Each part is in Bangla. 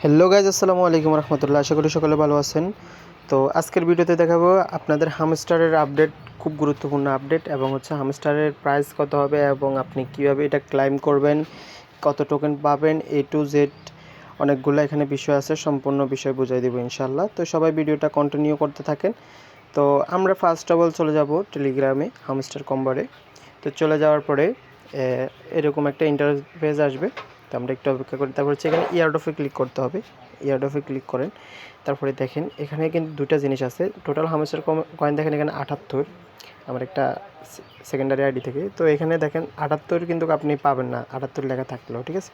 হ্যালো গাইজ, আসসালামু আলাইকুম রহমতুল্লাহ। আশা করি সকলে ভালো আছেন। তো আজকের ভিডিওতে দেখাবো আপনাদের হামস্টারের আপডেট, খুব গুরুত্বপূর্ণ আপডেট, এবং হামস্টারের প্রাইস কত হবে এবং আপনি কীভাবে এটা ক্লাইম করবেন, কত টোকেন পাবেন, এ টু জেড অনেকগুলো এখানে বিষয় আছে। সম্পূর্ণ বিষয় বুঝাই দেবো ইনশাল্লাহ। তো সবাই ভিডিওটা কন্টিনিউ করতে থাকেন। তো আমরা ফার্স্ট অফ অল চলে যাব টেলিগ্রামে, হামস্টার কম্বারে। তো চলে যাওয়ার পরে এরকম একটা ইন্টারফেস আসবে। তো আমরা একটু অপেক্ষা করি। তারপর হচ্ছে এখানে ইয়ারডফে ক্লিক করতে হবে। ইয়ারডফে ক্লিক করেন, তারপরে দেখেন এখানে কিন্তু দুটা জিনিস আছে। টোটাল হামস্টার কয়েন দেখেন এখানে 78, আমার একটা সেকেন্ডারি আইডি থেকে। তো এখানে দেখেন 78 কিন্তু আপনি পাবেন না 78 লেখা থাকলেও, ঠিক আছে।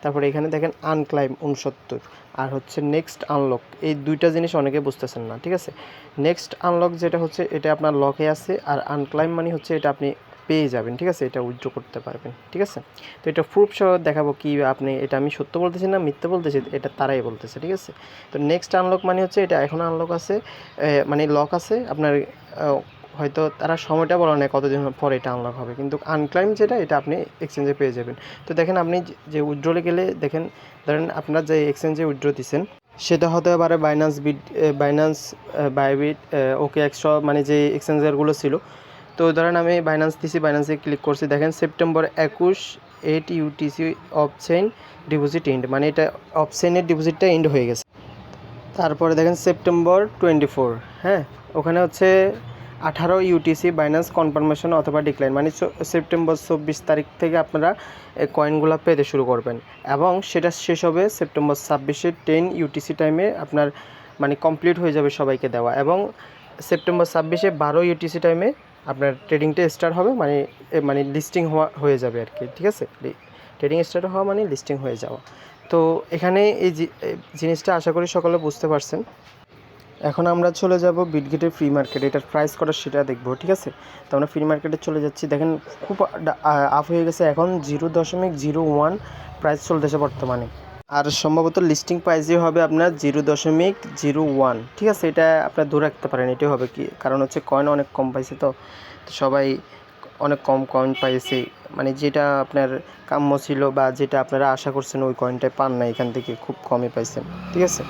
তারপরে এখানে দেখেন আনক্লাইম 69 আর হচ্ছে নেক্সট আনলক, এই দুইটা জিনিস অনেকে বুঝতেছেন না, ঠিক আছে। নেক্সট আনলক যেটা হচ্ছে এটা আপনার লকে আছে, আর আনক্লাইম মানে হচ্ছে এটা আপনি পেয়ে যাবেন, ঠিক আছে, এটা উইথড্র করতে পারবেন, ঠিক আছে। তো এটা প্রুফ সহ দেখাবো কি আপনি, এটা আমি সত্য বলতেছি না মিথ্যা বলতেছি, এটা তারাই বলতেছে, ঠিক আছে। তো নেক্সট আনলক মানে হচ্ছে এটা এখন আনলক আছে, মানে লক আছে আপনার, হয়তো তারা সময়টা বলা নেই কতদিন পরে এটা আনলক হবে, কিন্তু আনক্লাইম যেটা এটা আপনি এক্সচেঞ্জে পেয়ে যাবেন। তো দেখেন আপনি যে উইথড্রলে গেলে দেখেন, ধরেন আপনার যে এক্সচেঞ্জে উইথড্র দিচ্ছেন সেটা হতে পারে বাইন্যান্স, বাইবিট, ওকে এক্সট্রা, মানে যে এক্সচেঞ্জারগুলো ছিল। তো ধরেন আমি বাইন্যান্স দিছি, বাইন্যান্সে ক্লিক করছি, দেখেন September 21 8 UTC off chain deposit end, মানে এটা অফ চেইনের ডিপোজিটটা এন্ড হয়ে গেছে। তারপরে দেখেন সেপ্টেম্বর 24, হ্যাঁ, ওখানে হচ্ছে 18 ইউটিসি বাইন্যান্স কনফার্মেশন অথবা ডিক্লাইন, মানে সেপ্টেম্বর 24 তারিখ থেকে আপনারা এই কয়েনগুলো পেতে শুরু করবেন, এবং সেটা শেষ হবে সেপ্টেম্বর 26 10 ইউটিসি টাইমে আপনার, মানে কমপ্লিট হয়ে যাবে সবাইকে দেওয়া, এবং সেপ্টেম্বর 26 12 ইউটিসি টাইমে আপনার ট্রেডিংটা স্টার্ট হবে, মানে লিস্টিং হয়ে যাবে আর কি, ঠিক আছে। ট্রেডিং স্টার্ট হওয়া মানে লিস্টিং হয়ে যাওয়া। তো এখানে এই জিনিসটা আশা করি সকলে বুঝতে পারছেন। এখন আমরা চলে যাব বিটগেটের ফ্রি মার্কেট, এটার প্রাইস করা সেটা দেখবো, ঠিক আছে। তো আমরা ফ্রি মার্কেটে চলে যাচ্ছি। দেখেন খুব আপ হয়ে গেছে, এখন 0.01 প্রাইস চলতেছে বর্তমানে, আর সম্ভবত লিস্টিং প্রাইসই হবে আপনার 0.01, ঠিক আছে। এটা আপনার ধরে রাখতে পারেন, এটাই হবে কি, কারণ হচ্ছে কয়েন অনেক কম পাইছে, তো সবাই অনেক কম কয়েন পাইছে, মানে যেটা আপনার কাম্য ছিল বা যেটা আপনারা আশা করছেন ওই কয়েনটাই পান না, এখান থেকে খুব কমই পাইছেন, ঠিক আছে।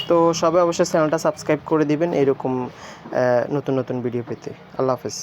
তো সবাই অবশ্যই চ্যানেলটা সাবস্ক্রাইব করে দিবেন এরকম নতুন নতুন ভিডিও পেতে। আল্লাহ হাফেজ।